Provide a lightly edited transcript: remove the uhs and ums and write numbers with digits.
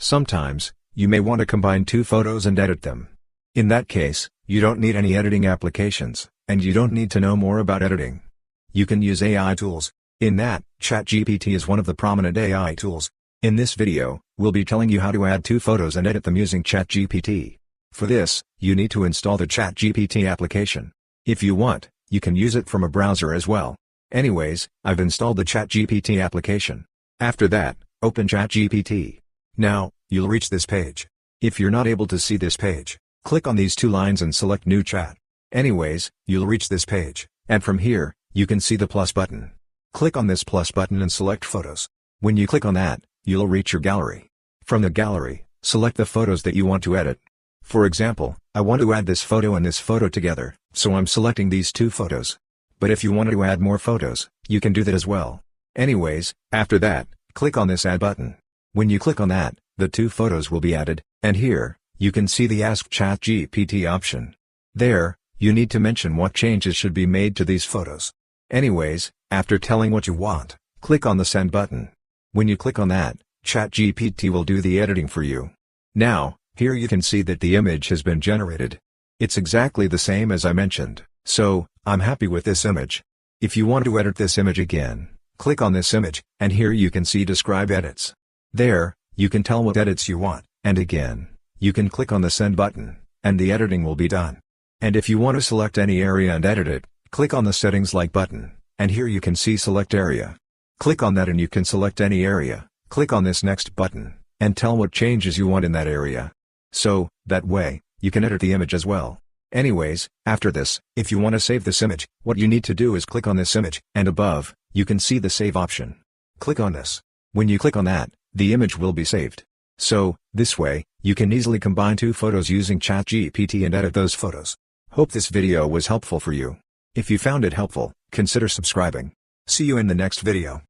Sometimes, you may want to combine two photos and edit them. In that case, you don't need any editing applications, and you don't need to know more about editing. You can use AI tools. In that, ChatGPT is one of the prominent AI tools. In this video, we'll be telling you how to add two photos and edit them using ChatGPT. For this, you need to install the ChatGPT application. If you want, you can use it from a browser as well. Anyways, I've installed the ChatGPT application. After that, open ChatGPT. Now, you'll reach this page. If you're not able to see this page, click on these two lines and select New Chat. Anyways, you'll reach this page, and from here, you can see the plus button. Click on this plus button and select Photos. When you click on that, you'll reach your gallery. From the gallery, select the photos that you want to edit. For example, I want to add this photo and this photo together, so I'm selecting these two photos. But if you want to add more photos, you can do that as well. Anyways, after that, click on this Add button. When you click on that, the two photos will be added, and here, you can see the Ask ChatGPT option. There, you need to mention what changes should be made to these photos. Anyways, after telling what you want, click on the Send button. When you click on that, ChatGPT will do the editing for you. Now, here you can see that the image has been generated. It's exactly the same as I mentioned, so, I'm happy with this image. If you want to edit this image again, click on this image, and here you can see Describe Edits. There, you can tell what edits you want, and again, you can click on the Send button, and the editing will be done. And if you want to select any area and edit it, click on the Settings Like button, and here you can see Select Area. Click on that and you can select any area, click on this Next button, and tell what changes you want in that area. So, that way, you can edit the image as well. Anyways, after this, if you want to save this image, what you need to do is click on this image, and above, you can see the Save option. Click on this. When you click on that, the image will be saved. So, this way, you can easily combine two photos using ChatGPT and edit those photos. Hope this video was helpful for you. If you found it helpful, consider subscribing. See you in the next video.